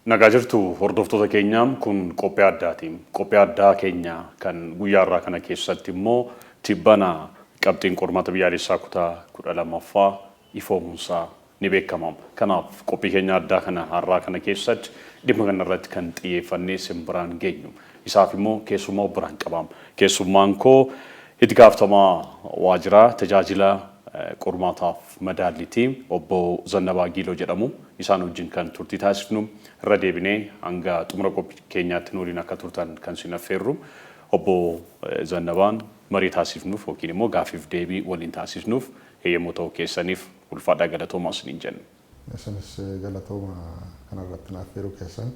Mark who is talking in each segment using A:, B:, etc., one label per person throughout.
A: Nagaa jirtu hordoftoota keenyaam kun qophii addaatiin. Qophii addaa keenya kan guyyaa irraa kana keessatti immoo tibbana qabxiin qormaata biyyaalessaa kutaa 12ffaa ifoomuunsaa ni beekama. Kanaaf qophii keenya addaa kana har'aa kana keessatti dhimma kana irratti kan xiyyeeffannee simbiraan geenyu. Isaaf immoo keessummaa biraan qabaam. Keessummaan koo itti gaafatamaa waajjira tajaajila qormaataaf madaallitii obbo Zannabaa Giiloo jedhamu. Isaan wajjin kan turtii taasifnu irra deebinee hanga xumura qophii keenyaatti nuuriin akka turtan kan sin affeerru obbo Zannabaan marii taasifnuuf yookiin immoo gaafiif deebii waliin taasifnuuf heeyyamuu ta'uu keessaniif ulfaadhaa galatoomaa isiniin jenna.
B: Isinis galatooma kanarratti naaf affeeruu keessan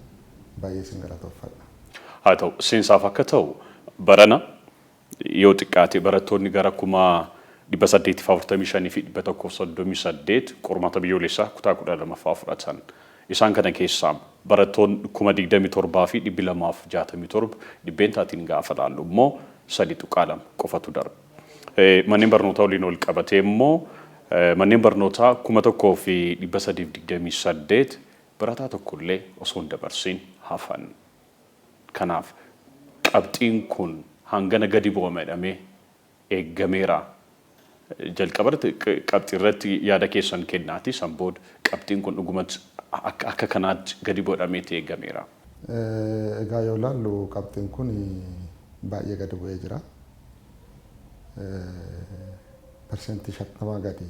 B: baay'ee isin galatoomfadha.
A: Haa ta'u seensaaf akka ta'u barana yoo xiqqaate barattoonni gara 845 fi 138 qormaata biyyoolessaa kutaa 12ffaa fudhatan. Isaan kana keessaa barattoonni 27,000 fi 267 dhibbeentaatiin gaafa laallu immoo 3.2 qofatu darbe. Manneen barnootaa waliin ol qabatee immoo manneen barnootaa 1,328 barataa tokkollee osoo hin dabarsin hafan. Kanaaf qabxiin kun hangana gadi bu'ama jedhamee eeggameera. Jalqabatti qabxii irratti yaada keessan kennaati san booda qabxiin kun dhugumatti akka kanaatti gadi bu'amee eeggameera.
B: Egaa yoo ilaallu qabxiin kun baay'ee gadi bu'ee jira. Persentii 50 gadi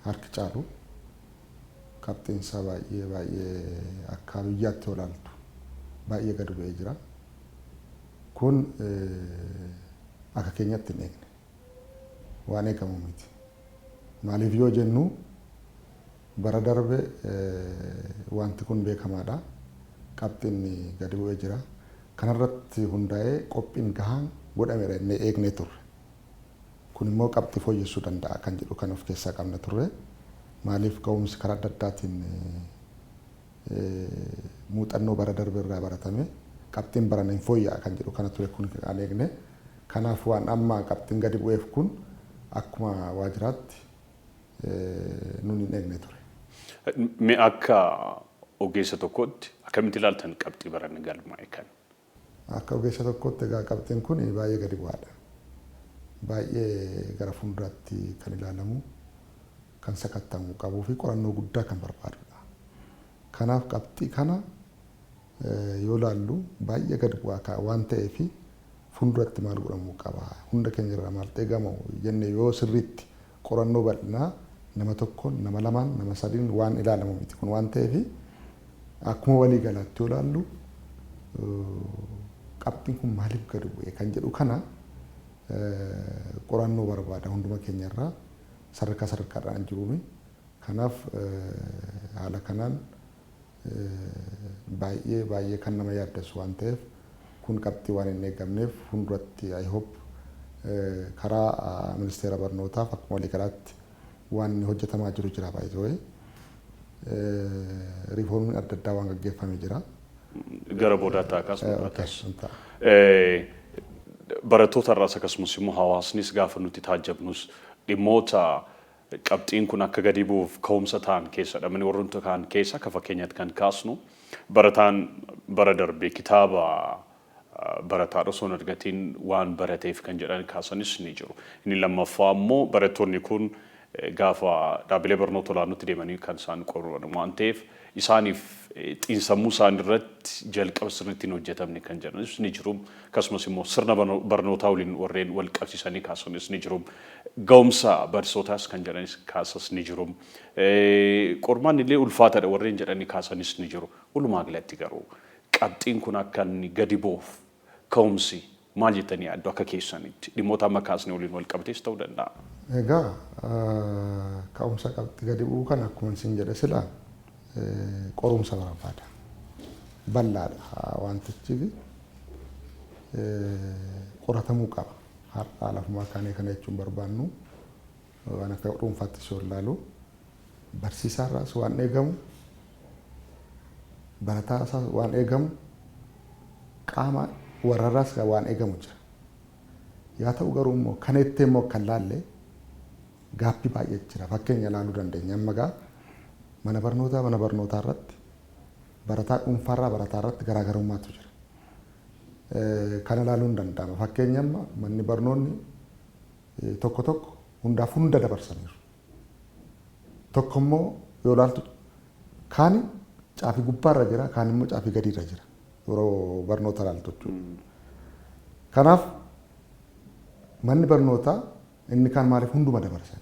B: harki caalu qabxiin isaa baay'ee akka biyyaatti yoo ilaaltu baay'ee gadi bu'ee jira. Kun akka keenyatti hin eegne. Waan eegamu miti. Maaliif yoo jennu bara darbe wanti kun beekamaadha. Qabxiin gadi bu'ee jira. Kanarratti hundaa'ee qophiin gahaan godhameera inni eegnee turre. Kun immoo qabxii fooyyessuu danda'a kan jedhu kan of keessaa qabna turre. Maaliif ga'umsi karaa adda addaatiin muuxannoo bara darbe irraa baratame qabxiin barana hin fooyya'a kan jedhu kana ture kun kan eegne. Kanaaf waan amma qabxiin gadi bu'eef kun akkuma waajjiraatti nuuni hin eegne ture.
A: Mee akka ogeessa tokkootti akkamitti ilaaltan qabxii barana galmaa'e kan?
B: Akka ogeessa tokkootti egaa qabxiin kun baay'ee gadi bu'aadha. Baay'ee gara fuulduraatti kan ilaalamu, kan sakattamu qabuu fi qorannoo guddaa kan barbaadudha. Kanaaf qabxii kana yoo ilaallu baay'ee gadi bu'aa waan ta'eef fuulduratti maal godhamuu qaba, hunda keenya irraa maal eegamu jennee yoo sirriitti qorannoo bal'inaa nama tokkoon, nama lamaan, nama sadiin waan ilaalamu miti kun waan ta'eef akkuma walii galaatti yoo ilaallu qabxiin kun maaliif gadi bu'e kan jedhu kana qorannoo barbaada hunduma keenya irraa sadarkaadhaan jiruumi. Kanaaf haala kanaan baay'ee kan nama yaaddessu waan ta'eef kun qabxii waan hin eegamneef fuulduratti I hope karaa ministeera barnootaaf akkuma walii galaatti waan hojjetamaa jiru jira baay'ee. Riiformiin adda addaa waan gaggeeffamee jira.
A: Gara boodaatti akkasumas barattoota irraas akkasumas immoo hawaasnis gaafa nuti taajjabnus dhimmoota qabxiin kun akka gadi bu'uuf ka'umsa ta'an keessadha. Mani warroota kaan keessa akka fakkeenyaatti kan kaasnu barataan bara darbee kitaaba barataa osoo hin argatiin waan barateef kan jedhan kaasanis ni jiru. Inni lammaffaa immoo barattoonni kun gaafa dhaabbilee barnoota olaanootti deemanii kan isaan qoran waan ta'eef isaaniif xiinsammuu isaan irratti jalqaba sirriitti hin hojjetamne kan jedhanis ni jiru. Akkasumas immoo sirna barnootaa waliin warreen wal qabsiisanii kaasanis ni jiru. Ga'umsa barsiisotaas kan jedhanis kaasas ni jiru. Qormaan illee ulfaataadha warreen jedhanii kaasanis ni jiru. Walumaa galatti garuu qabxiin kun akka inni gadi bu'uuf ka'umsi maal jettanii yaaddu akka keessanitti dhimmoota amma kaasne waliin wal qabatees ta'uu danda'a.
B: Egaa ka'umsa qabxii gadi bu'uu kana akkuma isin jedhe silaa qorumsa barbaada. Bal'aadha wantichi qoratamuu qaba. Har'a lafumaa kaanee kana jechuun barbaannu waan akka dhuunfaattis yoo ilaalu barsiisaarraas waan eegamu, barataasaas waan eegamu, qaama warraarraas waan eegamu jira. Yaa ta'u garuu immoo kana itti immoo kan laalle gaaffii baay'ee jira. Fakkeenya ilaaluu dandeenya. Amma gaa mana barnootaa irratti barataa dhuunfaarraa barataa irratti garaagarummaatu jira. Kana ilaaluun ni danda'ama. Fakkeenyaaf manni barnoonni tokko tokko hundaaf hunda dabarsaniiru. Tokko immoo yoo ilaaltu kaan caafii gubbaarra jira, kaan immoo caafii gadiirra jira. Yeroo barnoota ilaaltu jechuudha. Kanaaf manni barnootaa inni kaan maaliif hunduma dabarsani?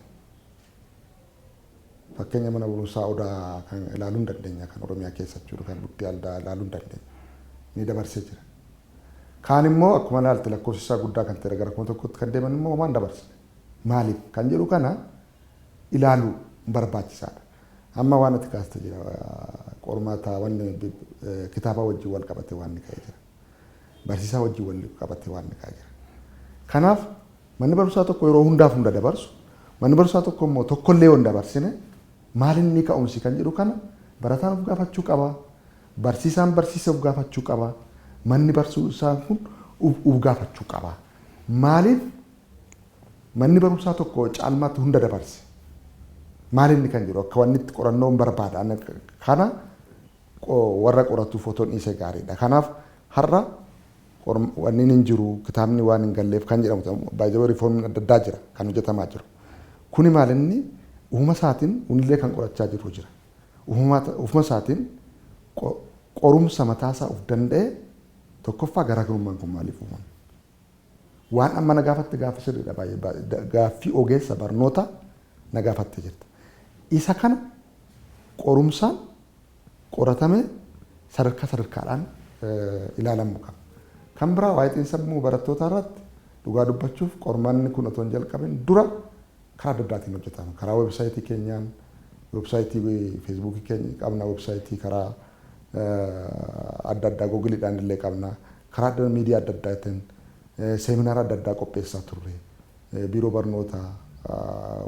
B: Fakkeenya mana barumsaa Odaa kan ilaaluu hin dandeenya, kan Oromiyaa keessa jechuudha, kan Buttee Aldaa ilaaluu hin dandeenya. Ni dabarsee jira. Kaan immoo akkuma ilaalte lakkoofsi isaa guddaa kan ta'e gara kuma tokkotti kan deeman immoo homaan dabarsine. Maaliif kan jedhu kana ilaaluu barbaachisaadha. Amma waan ati kaaste jira qormaata wanni kitaaba wajjin wal qabate waan ni ka'ee jira. Barsiisaa wajjin wal qabate waan ni ka'ee jira. Kanaaf manni barumsaa tokko yeroo hundaaf hunda dabarsu, manni barumsaa tokko immoo tokkollee waan dabarsine maalinni ka'umsi kan jedhu kana barataan of gaafachuu qaba. Barsiisaan barsiisa of gaafachuu qaba. Manni barumsaa kun of gaafachuu qaba. Maaliif manni barumsaa tokko caalmaatti hunda dabarse? Maalinni kan jedhu akka wanni itti qorannoon barbaada. Kana warra qoratuuf otoon dhiise gaariidha. Kanaaf har'a wanni hin jiru kitaabni waan hin galleef kan jedhamu baay'ee riifoormiin adda addaa jira kan hojjetamaa jiru. Kuni maalinni uumama isaatiin hunillee kan qorachaa jiru jira. Uumama isaatiin qorumsa mataasaa of danda'e tokkoffaa garaagarummaan kun maaliif uumame? Waan amma na gaafatte gaafa sirriidha baay'ee gaaffii ogeessa barnoota na gaafatte jirta. Isa kana qorumsaan qoratamee sadarkaadhaan ilaalamuu qaba. Kan biraa waa'ee xiinsammuu barattootaa irratti dhugaa dubbachuuf qormaanni kun otoo hin jalqabin dura karaa adda addaatiin hojjetama. Karaa weebsaayitii keenyaan, weebsaayitii feesbuukii keenya qabna, weebsaayitii karaa adda addaa googiliidhaan illee qabna. Karaa adda miidiyaa adda addaatiin seeminaara adda addaa qopheessaa turre. Biiroo barnootaa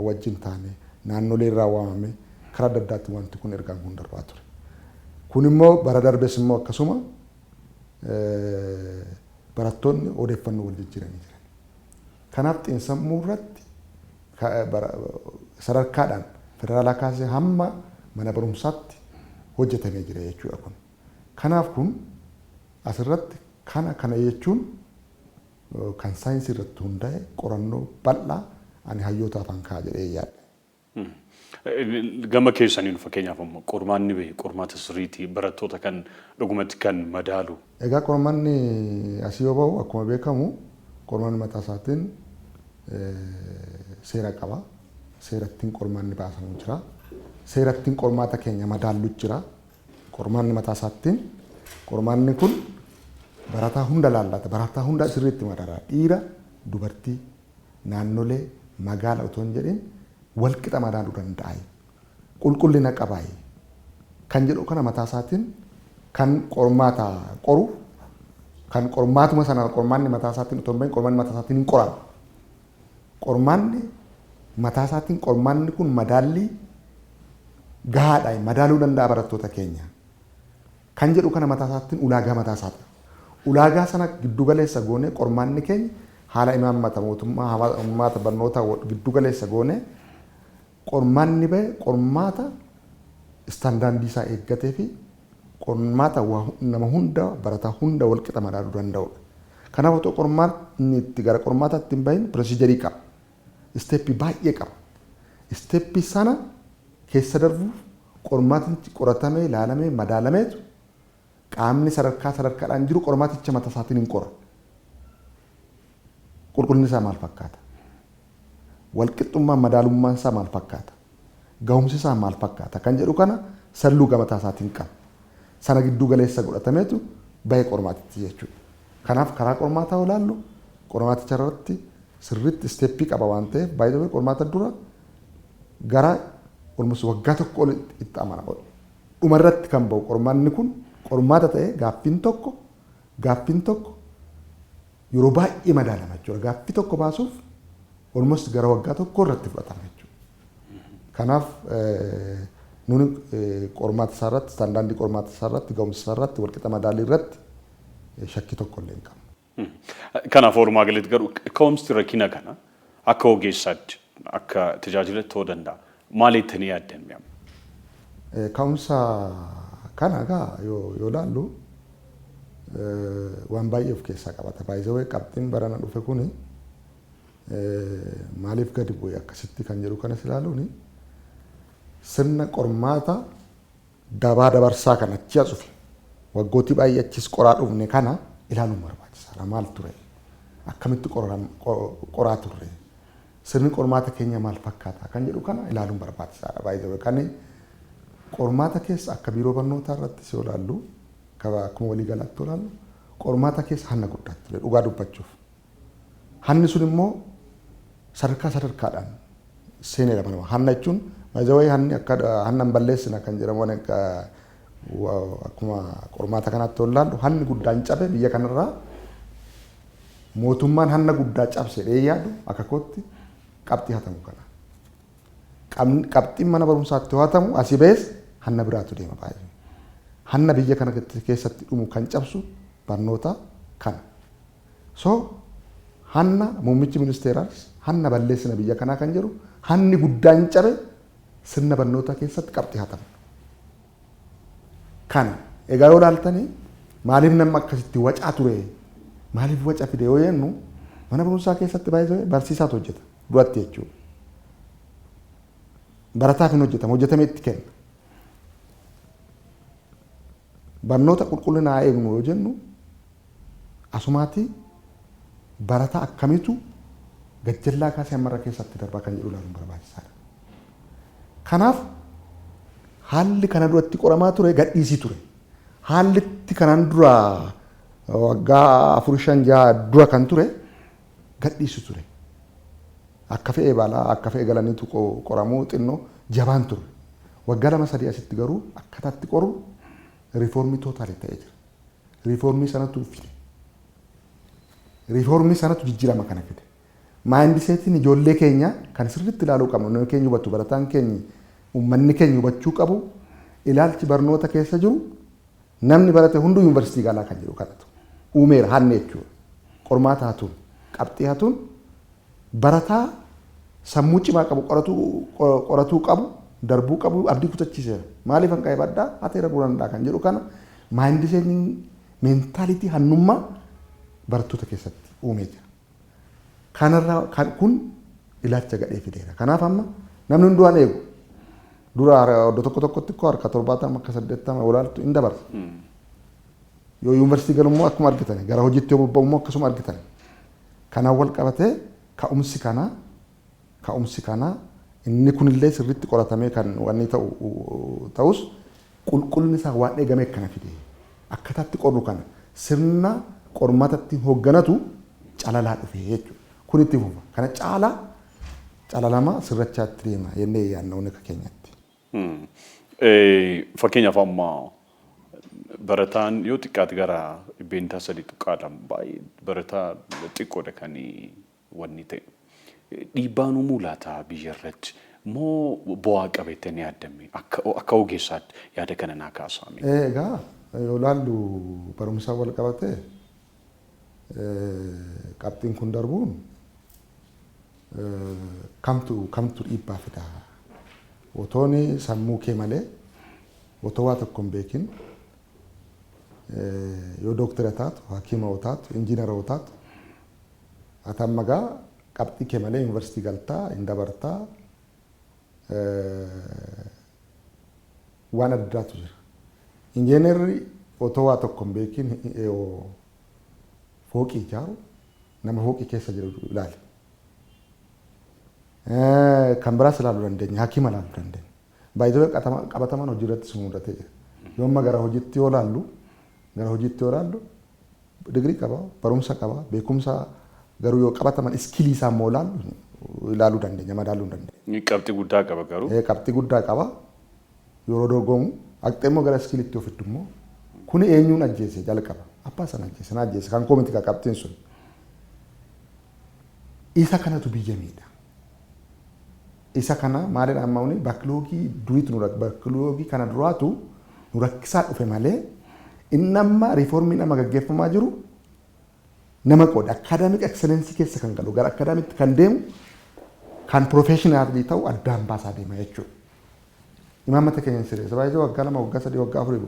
B: wajjin taane naannolee irraa waamame karaa adda addaatti wanti kun ergaan kun darbaa ture. Kun immoo bara darbees immoo akkasuma barattoonni odeeffannoo wal jijjiiranii jiran. Kanaaf xiinsammuu irratti sadarkaadhaan federaalaa kaasee hamma mana barumsaatti hojjetamee jira jechuudha kun. Kanaaf kun asirratti kana jechuun kan saayinsii irratti hundaa'e qorannoo bal'aa ani hayyoota afaan ka'a jedhee yaadda.
A: Gama keessaniin fakkeenyaaf ammoo qormaanni bahe qormaata sirriitii barattoota kan dhugumatti kan madaalu.
B: Egaa qormaanni asii yoo bahu akkuma beekamu qormaanni mataa isaatiin seera qaba. Seerattiin qormaanni baasamu jira. Seerattiin qormaata keenya madaallu jira. Qormaanni mataa isaatiin qormaanni kun barataa hunda laallata. Barataa hunda sirriitti madaala. Dhiira, dubartii, naannolee, magaala otoo hin jedhin wal qixa madaaluu danda'a. Qulqullina qabaa. Kan jedhu kana mataa isaatiin kan qormaata qoru kan qormaatuma sana qormaanni mataa isaatiin otoo hin bahin qormaanni mataa isaatiin hin qorama. Qormaanni mataa isaatiin qormaanni kun madaallii gahaadha. Madaaluu danda'a barattoota keenya. Kan jedhu kana mataa isaatiin ulaagaa mataa isaati. Ulaagaa sana giddu galeessa goonee qormaanni keenya haala imaammata mootummaa hawaasa barnoota giddu galeessa goonee qormaanni bahe qormaata istaandaardii isaa eeggatee fi qormaata nama hunda barataa hunda wal qixa madaaluu danda'udha. Kanaaf otoo qormaanni itti gara qormaataatti hin bahin pirosiijarii qaba. Isteeppii baay'ee qaba. Isteeppii sana keessa darbuuf qormaatichi qoratamee ilaalamee madaalameetu qaamni sadarkaadhaan jiru qormaaticha mataa isaatiin hin qora. Qulqullinni isaa maal fakkaata? Walqixxummaan madaalummaan isaa maal fakkaata? Gahumsi isaa maal fakkaata? Kan jedhu kana salluu mataa isaatiin qaba. Sana giddu galeessa godhatameetu bahee qormaatitti jechuudha. Kanaaf karaa qormaataa olaallu qormaaticha irratti sirriitti isteeppii qaba waan ta'eef baay'ee qormaata dura gara olmus waggaa tokko ol itti amana. Dhumarratti kan bahu qormaanni kun qormaata ta'ee gaaffiin tokko yeroo baay'ee madaalama jechuudha. Gaaffii tokko baasuuf olmus gara waggaa tokko irratti fudhatama jechuudha. Kanaaf nuni qormaata isaa irratti istaandaardii qormaata isaa irratti gahumsa isaa irratti walqixa madaalii irratti shakkii tokko illee hin qabnu.
A: Kanaaf walumaa galatti garuu ka'umsi rakkina kana akka ogeessaatti akka tajaajila ta'uu danda'a. Maalitti ni yaaddan?
B: Ka'umsa Kana egaa yoo ilaallu waan baay'ee of keessaa qabata. Baay'ee qabxiin barana dhufe kuni maaliif gadi bu'e akkasitti kan jedhu kanas ilaaluuni sirna qormaata dabaa dabarsaa kan achi as dhufe waggooti baay'ee achis qoraa dhufne kana ilaaluun barbaachisaadha. Maal ture? Akkamitti qoraa turre? Sirni qormaata keenya maal fakkaata kan jedhu kana ilaaluun barbaachisaadha. Baay'ee kan qormaata keessa akka biiroo barnootaa irratti si ilaallu akkuma walii galaatti ilaallu qormaata keessa hanna guddaa ture dhugaa dubbachuuf. Hanni sun immoo sadarkaadhaan seenee dha. Hanna jechuun maayizawee hanni akka hannan balleessina kan jedhamu akkuma qormaata kanatti ilaallu hanni guddaan cabe biyya kanarraa mootummaan hanna guddaa cabse yaadu akka kootti qabxii hatamu kana. Qabxiin mana barumsaatti hatamu asii ba'es hanna biraatu deema baay'ee. Hanna biyya kana keessatti dhumu kan cabsu barnoota kana. So hanna muummichi ministeeraas hanna balleessina biyya kanaa kan jedhu hanni guddaan cabe sirna barnoota keessatti qabxii hatamu. Kana egaa yoo ilaaltanii maaliif namni akkasitti wacaa ture? Maaliif waca fide yoo jennu mana barumsaa keessatti baay'ee barsiisaatu hojjeta duratti jechuudha. Barataaf hin hojjetamu, hojjetamee itti kenna. Barnoota qulqullinaa eegnu yoo jennu asumaatti barataa akkamitu gajjallaa kaasee ammarra keessatti darbaa kan jedhu ilaaluun barbaachisaadha. Kanaaf haalli kana duratti qoramaa ture gadhiisii ture. Haalli kanaan dura waggaa 4-5 dura kan ture gadhiisii ture. Akka fe'ee baalaa akka fe'ee galaniitu qoramuu xinnoo jabaan ture. Waggaa 2-3 asitti garuu akkataatti qoru riifoormii tootaalii ta'ee jira. Riifoormii sanatu fide. Riifoormii sanatu jijjiirama kana fide. Maayindiseetiin ijoollee keenya kan sirriitti ilaaluu qabnu namni keenya hubatu barataan keenya uummanni keenya hubachuu qabu ilaalchi barnoota keessa jiru namni barate hunduu yuunivarsiitii galaa kan jedhu kanatu uumeera hanne jechuudha. Qormaata hatuun qabxii hatuun barataa sammuu cimaa qabu qoratuu qabu darbuu qabu abdii kutachiiseera. Maaliif hanqa'ee baddaa hateera burandaa kan jedhu kana maayindiseetiin meentaalitii hannummaa barattoota keessatti uumee jira. Kanarraa kun ilaalcha gadhee fideera. Kanaaf amma namni hunduu waan eegu dura iddoo tokkotti harka 70 akka 80 olaaltu hin dabarsa. Yoo yuunivarsiitii galummoo akkuma argitan gara hojiitti yoo bobba'ummoo akkasuma argitan. Kanaan wal qabatee ka'umsi kanaa inni kunillee sirriitti qoratamee kan wanni ta'us qulqullinni isaa waan eegamee kana fide. Akkataatti qorru kana sirna qormaatatti hoogganatu calalaa dhufee jechuudha. Kun itti fufa. Kana calalamaa sirrachaatti deema jennee yaadna akka keenyatti.
A: Fakkeenyaaf amma barataan yoo xiqqaate gara 3 tuqaadhaan baay'ee barataa xiqqoodha kan wanni ta'e. Dhiibbaan uumuu laata biyya irratti moo bu'aa qabeettanii yaaddame akka ogeessaatti yaada kana naa kaasame.
B: Egaa yoo ilaallu barumsaa wal qabatee qabxiin kun darbuun kamtu dhiibbaa fida. Otooni sammuu kee malee otoo waa tokko hin beekin yoo dooktara taatu, hakiima yoo taatu, injiinara yoo taatu ati amma gaa qabxii kee malee yuunivarsiitii galtaa hin dabartaa waan addaatu jira. Injiinarri otoo waa tokko hin beekin fooqii ijaaru nama fooqii keessa jiru ilaali. Kan biraas ilaaluu dandeenya, hakiima ilaaluu dandeenya. Baay'ee qabatamaan hojii irratti si mudatee jira. Yoo amma gara hojiitti yoo ilaallu digirii qaba, barumsa qaba, beekumsa garuu yoo qabataman iskilii isaa immoo ilaaluu dandeenya, madaaluu dandeenya.
A: Qabxii guddaa qaba garuu.
B: Qabxii guddaa qaba. Yeroo dorgomu haqxee immoo gara iskiliitti yoo fiddu immoo kun eenyuun ajjeese jalqaba. Abbaa sana ajjeese kan koomiti qabxiin sun. Isa kanatu biyya miidha. Isa kana maaliidhaan ammauni baakloogii duriitu baakloogii kana duraatu nu rakkisaa dhufe malee inni amma riifoormiin amma gaggeeffamaa jiru nama qooda akaadaamik ekseleensii keessa kan galu gara akaadaamitti kan deemu kan piroofeeshinaalii ta'u addaan baasaa deema jechuudha. Imaammata keenya sirreessa. Baay'ee waggaa lama waggaa sadii waggaa afurii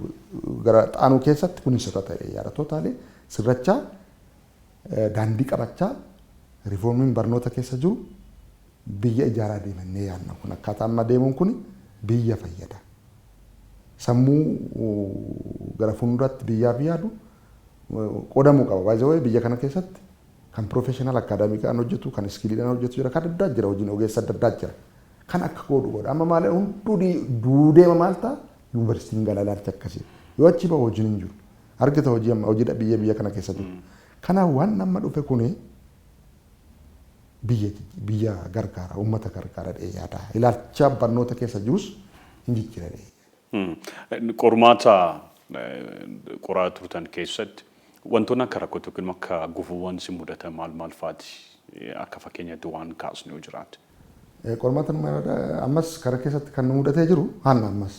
B: gara xaanuu keessatti kun sirra ta'e yaada tootaalee sirrachaa daandii qabachaa riiformiin barnoota keessa jiru biyya ijaaraa deemannee yaadna kun akkaataa amma deemuun kun biyya fayyada. Sammuu gara fuulduraatti biyyaaf yaadu qoodamuu qaba. Baay'ee biyya kana keessatti kan professional akaadaamiidhaan hojjetu kan iskiliidhaan hojjetu jira kan adda jira hojiin ogeessa adda addaa jira. Kan akka godhu godha. Amma maal hunduu duudeema maal ta'a yuunivarsiitiin galaalaalcha akkasii. Yoo achi bahu hojiin hin jiru. Argita hojii amma hojii biyya kana keessa jiru. Kanaaf waan amma dhufe kuni biyya gargaara uummata gargaara dhee yaada. Ilaalcha barnoota keessa jirus hin jijjiirre.
A: Qormaata qoraa turtan keessatti wantoonni akka rakkoo yookiin akka gufuuwwan si mudatan maal faati akka fakkeenyatti waan kaasnu yoo jiraate.
B: Qormaata ammas karaa keessatti kan nu mudatee jiru hanna ammas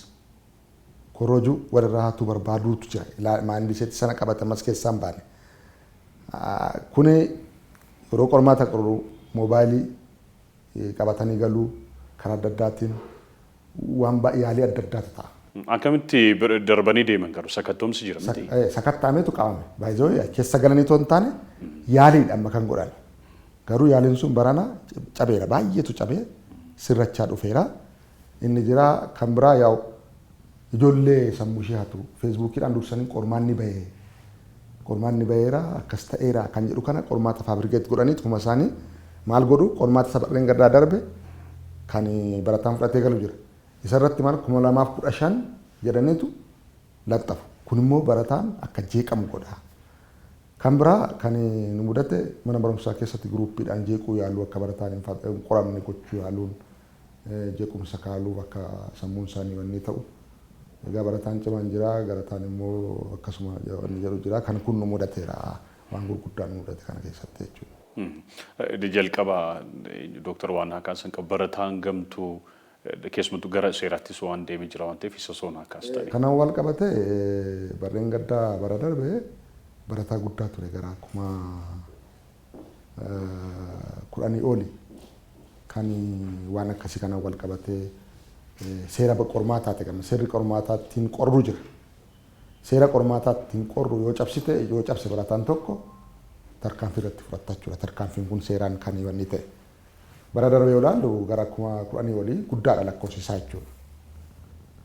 B: korojuu walirraa haatuu barbaaduutu jira. Maandiseetti sana qabate ammas keessaan baane. Kuni yeroo qormaata qorru moobaayilii qabatanii galuu karaa adda addaatiin waan yaalii adda addaatu ta'a.
A: Akkamitti darbanii deeman garuu sakattoomsi jira miti?
B: Sakattaameetu qabame. Baay'ee keessa galanii too hin taane yaaliidha amma kan godhan. Garuu yaaliin sun barana cabeera baay'eetu cabee sirrachaa dhufeera. Inni jira kan biraa yaa'u ijoollee sammuu ishee hatu feesbuukiidhaan dursanii qormaanni baheera akkas ta'eera kan jedhu kana qormaata faabrikeetti godhanii kuma isaanii maal godhu qormaata sabarreen gaddaa darbe kan barataan fudhatee galu jira. Isarratti maal 2015 jedhaniitu laxxafu. Kun immoo barataan akka jeeqamu godha. Kan biraa kan nu mudate mana barumsaa keessatti guruuppiidhaan jeequu yaaluu akka barataan hin qoramne gochuu yaaluun jeequmsa kaaluu akka sammuun isaanii wanni ta'u. Egaa barataan cimaan jira barataan immoo akkasuma wanni jedhu jira kan kun nu mudateera waan gurguddaan nu mudate kana keessatti jechuudha.
A: Jalqaba Dooktar Waanaa Kaasan barataan gamtuu keessumattuu gara seeraattis waan deemee jira waan ta'eef isa soonaa kaastanii.
B: Kanaan wal qabate barreen gaddaa bara darbe barataa guddaa ture gara akkuma 10 oli kan waan akkasii kanaan wal qabate seera qormaataati kan seerri qormaataatiin qorru jira. Seera qormaataatiin qorru yoo cabse barataan tokko tarkaanfii irratti fudhata jechuudha. Tarkaanfiin kun seeraan kan wanni ta'e. Bara darbe yoo ilaallu gara akkuma 10 olii guddaadha lakkoofsi isaa jechuudha.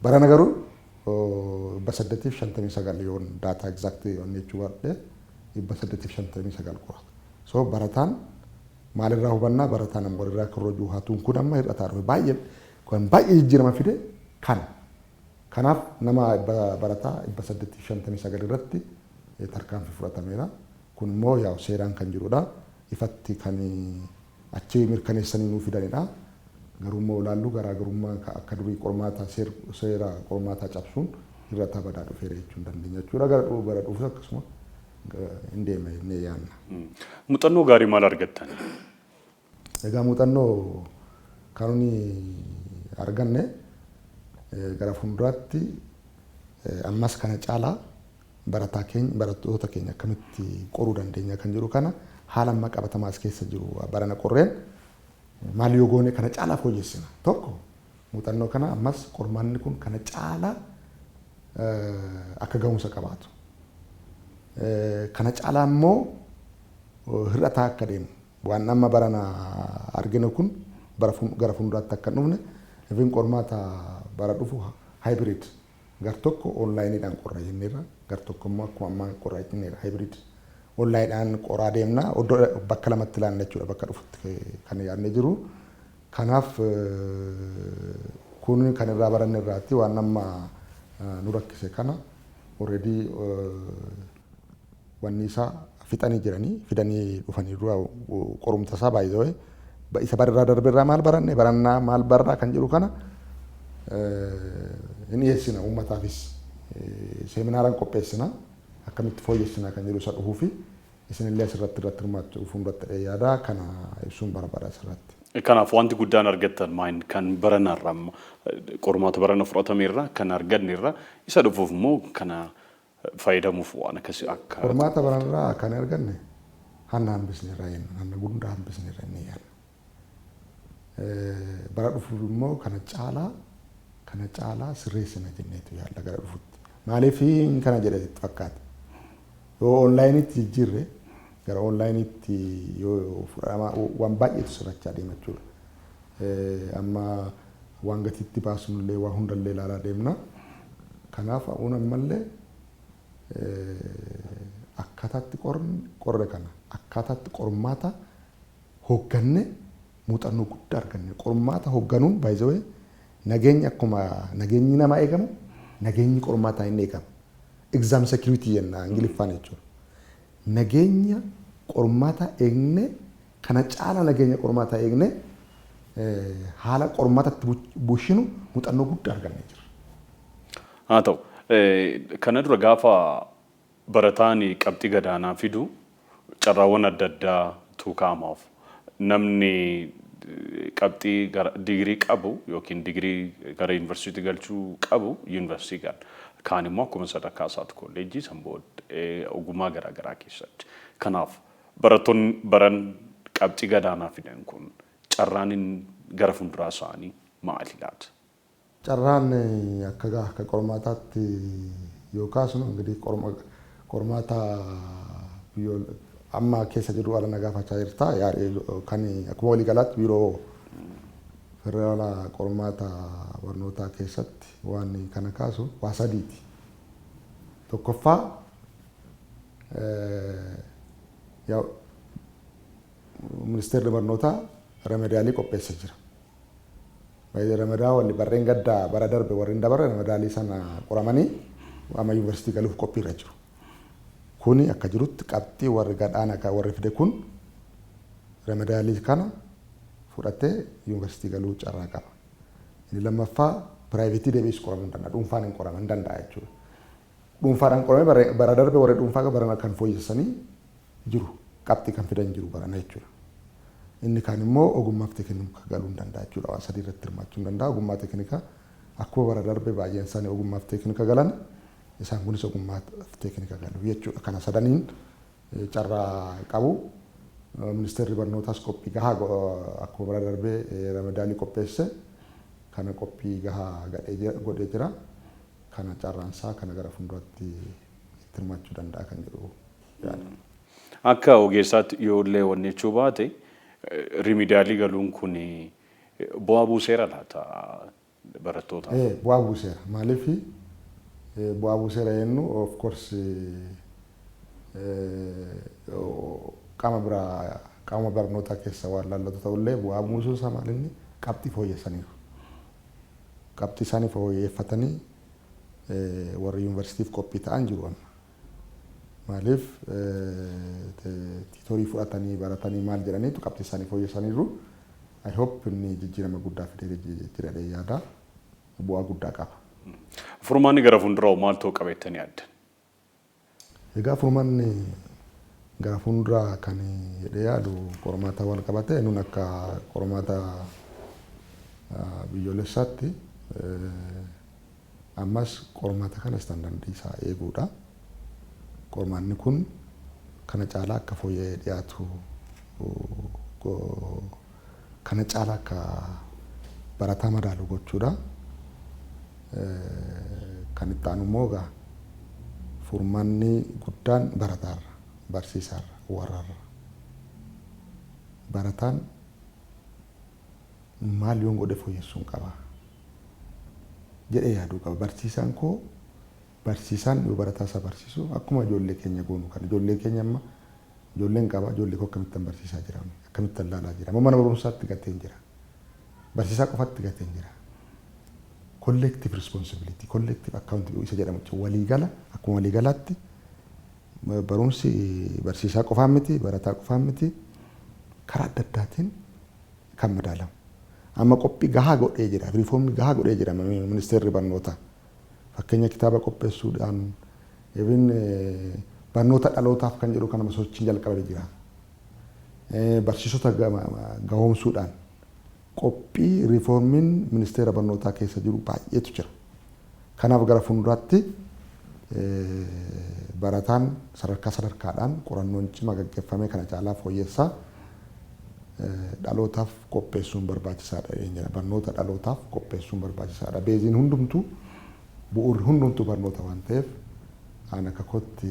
B: Barana garuu 859 yoon daataa exactii yoon jechuu baadhee 859 qorata. So barataan maalirraa hubannaa barataan amma walirraa korrojuu haatuun kun amma hir'ataa dhufe baay'ee jijjiirama fide kana. Kanaaf nama barataa 859 irratti tarkaanfii fudhatameera. Kun immoo yaa seeraan kan jirudha. Ifatti kan achi mirkaneessanii nuuf fidanidha. Garuu immoo ilaallu garaagarummaa akka durii qormaata seera qormaata cabsuun irratti badaa dhufeera jechuun dandeenya jechuudha. Gara dhufu akkasuma hin deeme inni yaanna.
A: Muuxannoo gaarii maal argattan?
B: Egaa muuxannoo kan arganne gara fuulduraatti ammas kana caalaa barattoota keenya akkamitti qoruu dandeenya kan jiru kana haala amma qabatamaa as keessa jiru barana qorreen maal yoo goone kana caalaa fooyyessina. Tokko muuxannoo kana ammas qormaanni kun kana caalaa akka ga'umsa qabaatu. Kana caalaa immoo hir'ataa akka deemu waan amma barana arginu kun gara fuulduraatti akka dhufne ifin qormaata bara dhufu hybrid gar tokko onlaayiniidhaan qorra jenneerra gar tokko immoo akkuma ammaa qorra jenneerra hybrid onlaayiniidhaan qoraa deemna bakka lamatti ilaanna jechuudha bakka dhufutti kan yaadne jiru. Kanaaf kun kan irraa baranne irraatti waan amma nu rakkise kana already wanni isaa fixanii jiranii fidanii dhufanii dura qorumta isaa baay'ee isa barraa darbeerraa maal baranne barannaa maal barraa kan jedhu kana inni dhiyeessina uummataafis seeminaaraan qopheessina akkamitti fooyyessina kan jedhu isa dhufuu fi isinillee asirratti hirmaachuu fuulduratti yaada kana ibsuun barbaada asirratti.
A: Kanaaf wanti guddaan argattan maal kan baranarraa qormaata barana fudhatameerra kan arganneerra isa dhufuuf immoo kana fayyadamuuf waan akkasii akka.
B: Qormaata baranarraa kan arganne hanna hambisneerra jenna hanna guddaa hambisneerra inni yaadna. Bara dhufuuf immoo kana caalaa kana caalaa sirreessina jenneetu yaalla gara dhufutti. Maaliif kana jedhetti fakkaata. Yoo onlaayiniitti jijjiirre gara onlaayiniitti yoo fudhama waan baay'eetu sirrachaa deema jechuudha. Amma waan gatiitti baasnullee waa hundallee ilaalaa deemna. Kanaaf hawuun ammallee akkaataatti qorre kana akkaataatti qormaata hoogganne muuxannoo guddaa arganne. Qormaata hoogganuun baay'ee nageenya akkuma nageenyi namaa eegamu nageenyi qormaataa hin eegamu. Exam security jenna Ingiliffaan jechuudha. Nageenya qormaata eegne kana caala nageenya qormaata eegne haala qormaatatti bushinu muuxannoo guddaa argannee jirra.
A: Haa ta'u kana dura gaafa barataan qabxii gadaanaa fidu carraawwan adda addaa tuukaamaaf namni qabxii digirii qabu yookiin digirii gara yuunivarsiitii galchuu qabu yuunivarsiitii gala. Kaan immoo akkuma sadarkaa isaatti kolleejjii sanbooda ogummaa garaagaraa keessatti. Kanaaf barattoonni baran qabxii gadaanaa fidan kun carraan gara fuulduraa isaanii maali laata?
B: Carraan akka qormaataatti yookaas ingirii qormaata amma keessa jiru ala nagaafachaa jirta. Kan akkuma waliigalaatti biiroo federaalaa qormaata barnootaa keessatti waan kana kaasu waa sadiiti. Tokkoffaa ministeerri barnootaa remediyaalii qopheessee jira. Remedaa walli barreen gaddaa bara darbe warreen dabarre remediyaalii sana qoramanii amma yuunivarsiitii galuuf qophiirra jiru. Kuni akka jirutti qabxii warri gadhaan akka warri fide kun remediyaalii kana fudhatee yuunivarsiitii galuu carraa qaba. Inni lammaffaa piraayiveetii deebiis qoramuu hin danda'a. Dhuunfaan hin qoramuu hin danda'a jechuudha. Dhuunfaadhaan qoramee bara darbe warri dhuunfaa barana kan fooyyessanii jiru. Qabxii kan fidan jiru barana jechuudha. Inni kaan immoo ogummaaf teeknikaa galuu hin danda'a jechuudha. Waan sadii irratti hirmaachuu hin danda'a. Ogummaa teeknikaa akkuma bara darbe baay'een isaanii ogummaaf teeknikaa galan isaan kunis ogummaaf teeknikaa galu jechuudha. Kana sadaniin carraa qabu. Ministeerri barnootaas qophii gahaa akkuma bara darbee remediyaalii qopheesse kana qophii gahaa godhee jira. Kana carraansaa kana gara fuulduraatti itti hirmaachuu danda'a kan jedhu yaada.
A: Akka ogeessaatti yoollee wanni jechuu baate remediyaalii galuun kun bu'aa buuseera laata barattootaaf?
B: Bu'aa buuseera. Maaliif bu'aa buuseera jennu of course qaama barnootaa keessa waan laallatu ta'ullee bu'aa buusuu isaa maalinni qabxii fooyyessaniiru. Qabxii isaanii fooyyeffatanii warri yuunivarsiitiif qophii ta'an jiru amma. Maaliif tiitoorii fudhatanii baratanii maal jedhaniitu qabxii isaanii fooyyessaniiru. I hope inni jijjiirama guddaa fidee jedhee yaada. Bu'aa guddaa qaba.
A: Furmaanni gara fuulduraa maal ta'uu qabeettanii yaaddan?
B: Egaa furmaanni gara fuulduraa kan jedhee yaadu qormaata wal qabate nun akka qormaata biyyoolessaatti ammas qormaata kana istaandardii isaa eeguudha. Qormaanni kun kana caalaa akka fooyya'ee dhiyaatu kana caalaa akka barataa madaalu gochuudha. Kan itti aanu immoo egaa furmaanni guddaan barataarra barsiisaarra warraarra. Barataan maal yoon godhe fooyyessuun qaba jedhee yaaduu qaba. Barsiisaan koo barsiisaan yoo barataa isaa barsiisu akkuma ijoollee keenya goonu kan ijoollee keenya amma ijoolleen qaba ijoollee koo akkamittan barsiisaa jira akkamittan ilaalaa jira mana barumsaatti gateen jira barsiisaa qofaatti gateen jira. Collective responsibility, collective accountability isa jedhamu waliigala akkuma waliigalaatti barumsi barsiisaa qofaan miti barataa qofaan miti karaa adda addaatiin kan madaalamu. Amma qophii gahaa godhee jira riifoomni gahaa godhee jira ministeerri barnootaa. Fakkeenya kitaaba qopheessuudhaan even barnoota dhalootaaf kan jedhu kana sochiin jalqabee jira. Barsiisota gahoomsuudhaan qophii riifoormiin ministeera barnootaa keessa jiru baay'eetu jira. Kanaaf gara fuulduraatti barataan sadarkaadhaan qorannoon cimaa gaggeeffamee kana caalaa fooyyessaa dhalootaaf qopheessuun barbaachisaadha jechuudha. Barnoota dhalootaaf qopheessuun barbaachisaadha. Beeziin hundumtuu bu'uurri hundumtuu barnoota waan ta'eef aan akka kootti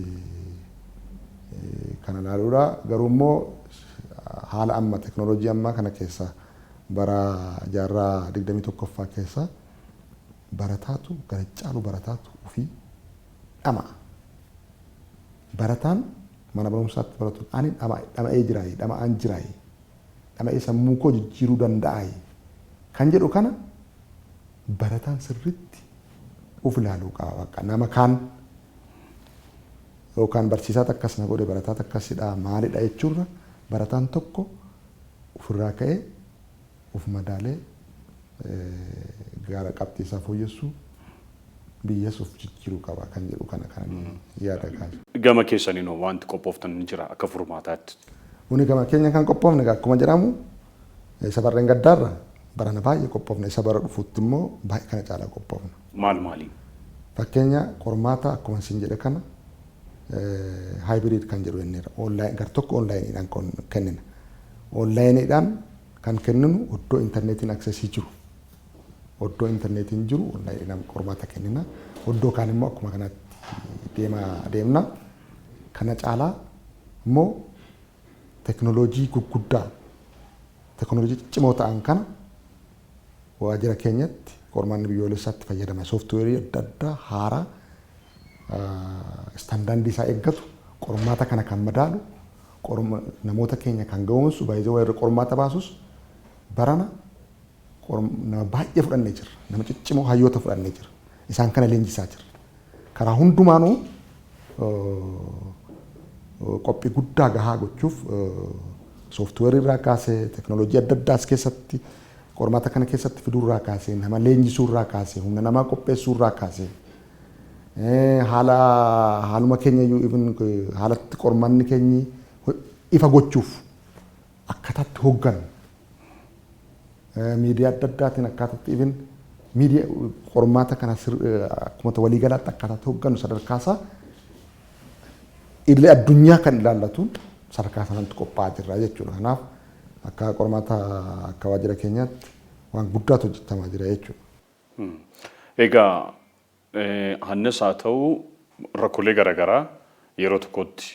B: kana ilaaluudha. Garuu immoo haala amma teknooloojii ammaa kana keessa bara jaarraa 21ffaa keessa barataatu gara caalu barataatu ofii dhama'a. Barataan mana barumsaatti baratu ani dhama'ee jiraayi, dhama'aan jiraayi, dhama'ee sammuu koo jijjiiruu danda'aayi kan jedhu kana barataan sirriitti uf ilaaluu qaba. Bakka nama kaan yookaan barsiisaatu akkas na godhe barataatu akkasidha maalidha jechuurra barataan tokko ofirraa ka'ee of madaalee gara qabxii isaa fooyyessuu biyyas of jijjiiruu qaba kan jedhu kana yaada kaasa.
A: Gama keessaniin wanti qophooftan ni jira akka furmaataatti.
B: Uni gama keenya kan qophoofne akkuma jedhamu isa barreen gaddaarra barana baay'ee qophoofne isa bara dhufuutti immoo baay'ee kana caalaa qophoofna.
A: Maali?
B: Fakkeenya qormaata akkuma isin jedhe kana hybrid kan jedhu jenneera. Online gar tokko onlineidhaan kennina. Onlineidhaan kan kenninu oddoo internetiin accessii jiru. Oddoo internetiin jiru onlineidhaan qormaata kennina. Oddoo kaan immoo akkuma kanatti deemna. Kana caalaa immoo teknooloojii gurguddaa teknooloojii ciccimoo ta'an kana waajjira keenyatti qormaanni biyyoolessaatti fayyadama. Sooftiweerii adda addaa haaraa istaandaardii isaa eeggatu qormaata kana kan madaalu namoota keenya kan ga'oomsu baay'ee warra qormaata baasus barana nama baay'ee fudhannee jira. Nama ciccimoo hayyoota fudhannee jira. Isaan kana leenjisaa jira. Karaa hundumaanuu qophii guddaa gahaa gochuuf sooftiweerii irraa kaasee teknooloojii adda addaas keessatti qormaata kana keessatti fiduu irraa kaasee nama leenjisuu irraa kaasee humna namaa qopheessuu irraa kaasee haaluma keenya haalatti qormaanni keenyi ifa gochuuf akkaataatti hoogganu miidiyaa adda addaatiin akkaataatti miidiyaa qormaata kana akkuma waliigalaatti akkaataatti hoogganu sadarkaasaa illee addunyaa kan ilaallatuun sadarkaa sanatti qophaa'aa jirra jechuudha. Kanaaf akka qormaata akka waajjira keenyaatti waan guddaatu hojjetamaa jira jechuudha.
A: Egaa hannes haa ta'u rakkoolee garaagaraa yeroo tokkotti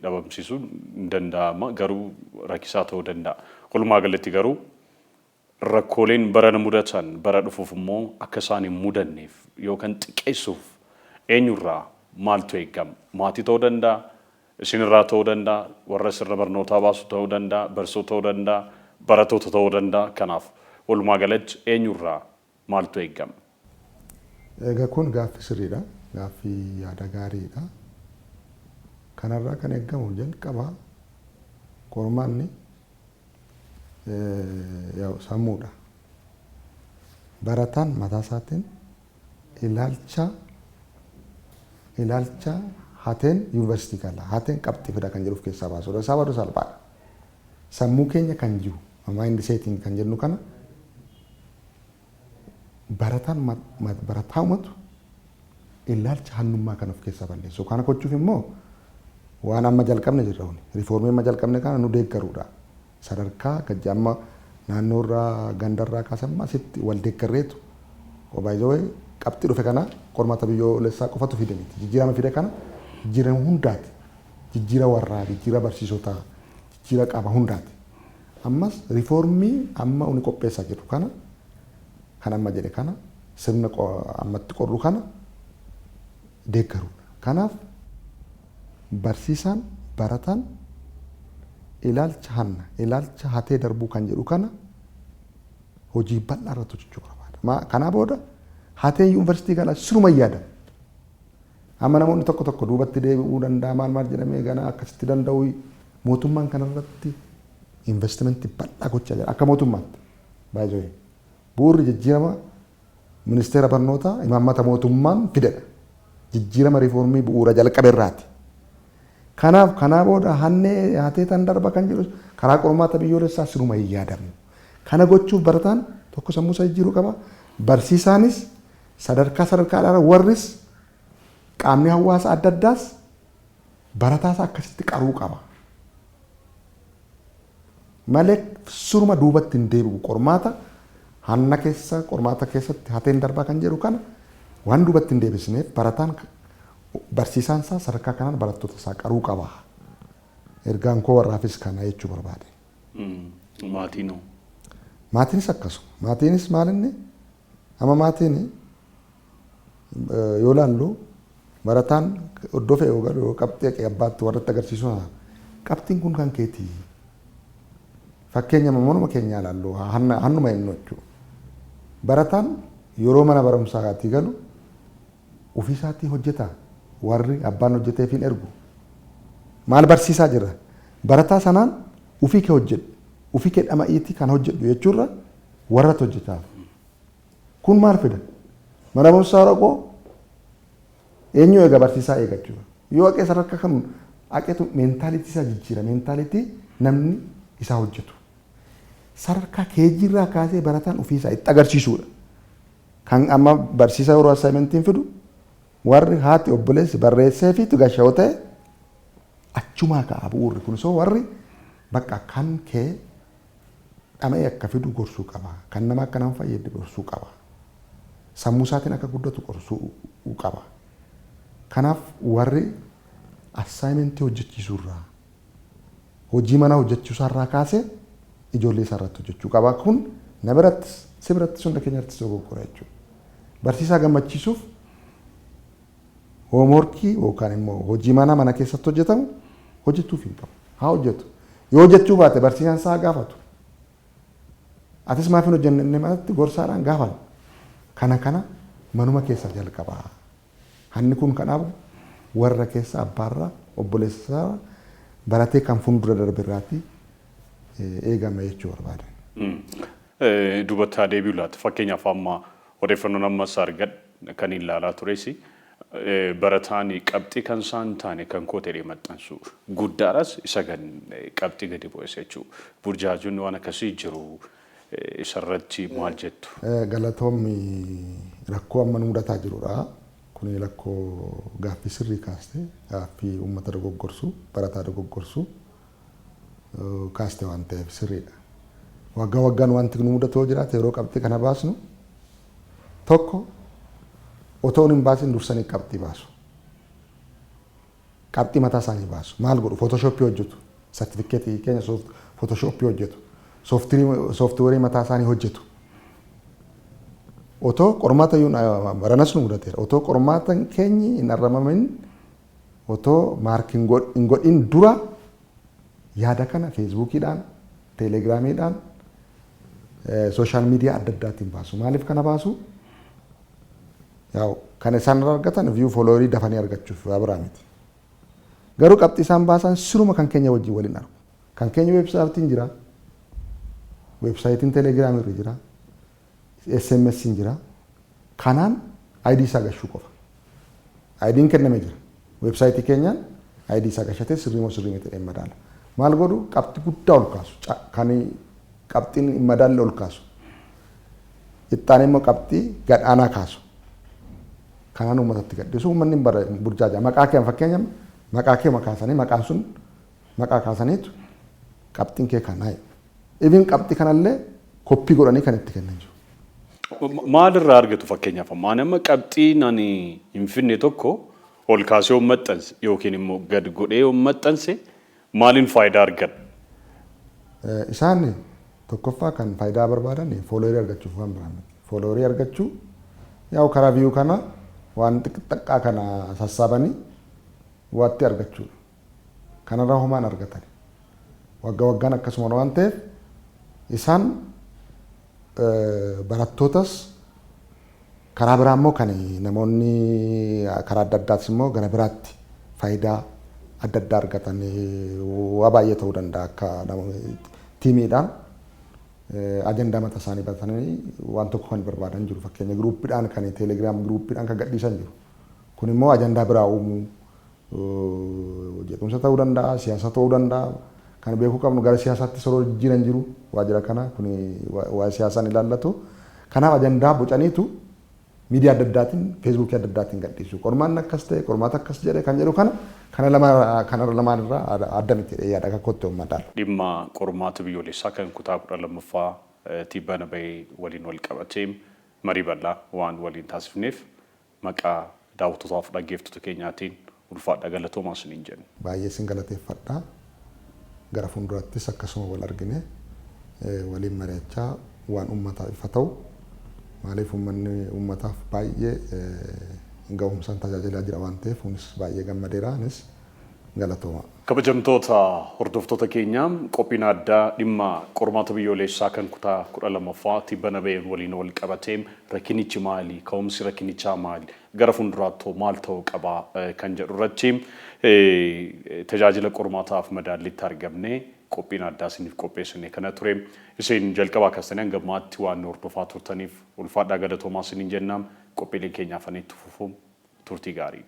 A: dhabamsiisuun ni danda'ama garuu rakkisaa ta'uu danda'a. Walumaa galatti garuu rakkooleen bara mudatan bara dhufuuf immoo akka isaan hin mudanneef yookaan xiqqeessuuf eenyurraa maaltu eegama? Maatii ta'uu danda'a, isinirraa ta'uu danda'a, warra sirna barnootaa baasu ta'uu danda'a, barsiisota ta'uu danda'a, barattoota ta'uu danda'a. Kanaaf walumaa galatti eenyurraa maaltu eegama?
B: Egaa kun gaaffii sirriidha. Gaaffii yaada gaariidha. Kanarraa kan eegamu jalqaba qormaanni sammuudha. Barataan mataa isaatiin ilaalcha hateen yuunivarsiitii gala hateen qabxii fida kan jedhuuf keessaa baasudha. Isaa baruu salphaadha. Sammuu keenya kan jiru maayindi seetiin kan jennu kana barataa uumatu ilaalcha hannummaa kan of keessaa balleessu. Kana gochuuf immoo waan amma jalqabne jirra. Riifoormii amma jalqabne kana nu deeggaruudha. Sadarkaa gajja amma naannoorraa gandarraa kaasammaa asitti wal deeggarreetu baay'ee qabxii dhufe kana qormaata biyyoolessaa qofatu fide miti. Jijjiirama fide kana jijjiirama hundaati. Jijjiira warraa, jijjiira barsiisotaa, jijjiira qaama hundaati. Ammas riifoormii amma uni qopheessaa jiru kana kan amma jedhe kana sirna ammatti qorru kana deeggaruudha. Kanaaf barsiisaan barataan ilaalcha hatee darbuu kan jedhu kana hojii bal'aa irratti hojjechuu barbaada. Kanaa booda hatee yuunivarsiitii gala siruma yaada. Amma namoonni tokko duubatti deebi'uu danda'a maal jedhamee gana akkasitti danda'u mootummaan kanarratti investimentii bal'aa gochaa jira. Akka mootummaatti baay'ee bu'uurri jijjiirama ministeera barnootaa imaammata mootummaan fidedha. Jijjiirama riifoormii bu'uura jalqabe irraati. Kanaaf kanaa booda hatee tan darba kan jedhu karaa qormaata biyyoolessaa siruma hin yaadamu. Kana gochuuf barataan tokko sammuu isaa jijjiiruu qaba. Barsiisaanis sadarkaadhaan warris qaamni hawaasa adda addaas barataas akkasitti qaruu qaba. malee suruma duubatti hin deebi'u qormaata hanna keessa qormaata keessatti hateen darbaa kan jedhu kana waan duubatti hin deebisneef barataan barsiisaan isaa sadarkaa kanaan barattoota isaa qaruu qaba. Ergaan koo warraafis kana jechuu barbaade.
A: Maatiin
B: Maatiinis akkasuma. Maatiinis maalinni amma maatiin yoo laallu barataan iddoo fe'ee yoo qabxii abbaatti warratti agarsiisu qabxiin kun kan keetii. Fakkeenya manuma keenyaa laallu hannuma hin jechuudha. Barataan yeroo mana barumsaatii galu ofiisaatii hojjeta warri abbaan hojjeteef hin ergu. Maal barsiisaa jira? Barataa sanaan ofii kee hojjedhu. Ofii kee dhama'iitii kan hojjedhu jechuurra warratti hojjetaaf. Kun maal fida? Mana barumsaa raqoo eenyu eega barsiisaa eeggachuudha. Yoo haqee sadarkaa kan haqeetu meentaalitii isaa jijjiira. Meentaalitii namni isaa hojjetu. Sadarkaa keejjiirraa kaasee barataan ofiisaa itti agarsiisuudha. Kan amma barsiisaa yeroo assaayimentiin fidu warri haati obboleessi barreessee fi gashaa ta'e achumaa ka'a bu'uurri kun soo warri bakka kan kee dhama'ee akka fidu gorsuu qaba. Kan nama akka nama fayyadu gorsuu qaba. Sammuu isaatiin akka guddatu gorsuu qaba. Kanaaf warri assaayimentii hojjechiisuurraa hojii manaa hojjechiisuurraa kaasee ijoollee isaarratti hojjechuu qaba. Kun na biratti si biratti hunda keenyatti dogoggora jechuudha. Barsiisaa gammachiisuuf hoomworkii yookaan immoo hojii mana keessatti hojjetamu hojjechuuf hin qabu. Haa hojjetu. Yoo hojjechuu baate barsiisaan isaa gaafatu. Atis maaf hin hojjenne manatti gorsaadhaan gaafatu. Kana manuma keessa jalqabaa. Hanni kun kanaaf warra keessa abbaarraa obboleessaa baratee kan fuuldura darbirraatti eegama jechuu barbaada.
A: Dubataa deebi'u laata fakkeenyaaf amma odeeffannoon ammas argadhe kan ilaalaa tures barataan qabxii kan isaan taane kan kooteedhee maxxansu guddaadhas isa qabxii gadi bu'es jechuudha. Burjaajuun waan akkasii jiru isarratti maal jettu?
B: Galatoomni rakkoo amma nu mudataa jirudha. Kun rakkoo gaaffii sirrii kaaste gaaffii uummata dogoggorsu barataa dogoggorsu kaaste waan ta'eef sirriidha. Waggaan wanti nu mudatoo jiraate yeroo qabxii kana baasnu tokko otoo hin baasin dursanii qabxii baasu. Qabxii mataa isaanii baasu. Maal godhu? Footooshooppii hojjetu. Sartifikeetii keenya footooshooppii hojjetu. Sooftiweerii mataa isaanii hojjetu. Otoo qormaata baranas nu mudateera. Otoo qormaata keenyi hin arramamin otoo maarkii hin godhin dura yaada kana feesbuukiidhaan, teelegiraamiidhaan, sooshaal miidiyaa adda addaatiin baasu. Maaliif kana baasu? Yaa'u kan isaan argatan viyuu fooloorii dafanii argachuuf biraa miti. Garuu qabxii isaan baasan siruma kan keenya wajjin waliin argu. Kan keenya weebsaayitiin jira. Weebsaayitiin teelegiraamii irra jira. SMS jira. Kanaan ID isaa gashuu qofa. ID'n kennamee jira. Weebsaayitii keenyaan ID isaa gashatee sirrii miti dhimma madaala. Maal godhu qabxii guddaa ol kaasu. Kan qabxiin madaalli ol kaasu. Ixaan immoo qabxii gadhaanaa kaasu. Kanaan uummatatti gadhiisu uummanni burjaaja. Maqaa kee fakkeenya maqaa kee makaasanii maqaan sun maqaa kaasaniitu qabxiin kee kanaa. Even qabxii kanallee koppii godhanii kan itti kennan jiru.
A: Maalirraa argatu fakkeenyaaf amma qabxii nani hin finne tokko ol kaasee maxxanse yookiin immoo gad godhee maxxanse maaliin faayidaa argata?
B: Isaan tokkoffaa kan faayidaa barbaadan fooloorii argachuuf waan biraan miti. Fooloorii argachuu yaa'u karaa viyuu kana waan xixiqqaa kana sassaabanii waatti argachuudha. Kanarraa homaan argatan. Waggaan akkasuma waan ta'eef isaan barattootas karaa biraa immoo kan namoonni karaa adda addaas immoo gara biraatti faayidaa adda addaa argatan waa baay'ee ta'uu danda'a akka tiimiidhaan ajandaa mataa isaanii baatanii waan tokko kan barbaadan jiru fakkeenya giruuppiidhaan kan teelegiraam giruuppiidhaan kan gadhiisan jiru. Kun immoo ajandaa biraa uumuu jeequmsa ta'uu danda'a siyaasa ta'uu danda'a. Kan beekuu qabnu gara siyaasaatti soroo jijjiiran jiru waajjira kana kun waa siyaasaan ilaallatu. Kanaaf ajandaa bocaniitu miidiyaa adda addaatiin feesbuukii adda addaatiin gadhiisu qormaan akkas ta'e qormaata akkas jedhe kan jedhu kana lamaan irraa adda miti yaada akka kottu ummataadha.
A: Dhimma qormaata biyyoolessaa kan kutaa 12ffaa tibbana bahee waliin wal qabatee marii bal'aa waan waliin taasifneef maqaa daawwattootaaf dhaggeeffattoota keenyaatiin ulfaadha galatoomaa isiniin jenna.
B: Baay'ee sin galateeffadha. Gara fuuldurattis akkasuma wal argine waliin mari'achaa waan ummataaf ifa ta'u maaliif ummataaf baay'ee ga'umsaan tajaajilaa jira waan ta'eef kunis baay'ee gammadeeraanis galatooma.
A: Kabajamtoota hordoftoota keenyaa qophiin addaa dhimma qormaata biyyoolessaa kan kutaa 12ffaa tibbana baheen waliin wal qabatee rakkinichi maali ka'umsi rakkinichaa maali gara fuulduraatti maal ta'uu qaba kan jedhu irratti tajaajila qormaataaf madaallitti argamne qophiin addaa isiniif qopheessine kana ture isin jalqabaa kaastanii hanga ammaatti waan hordofaa turtaniif ulfaadhaa galatoomaa isiniin jennaan qophiileen keenyaaf anitti fufuun turtii gaarii.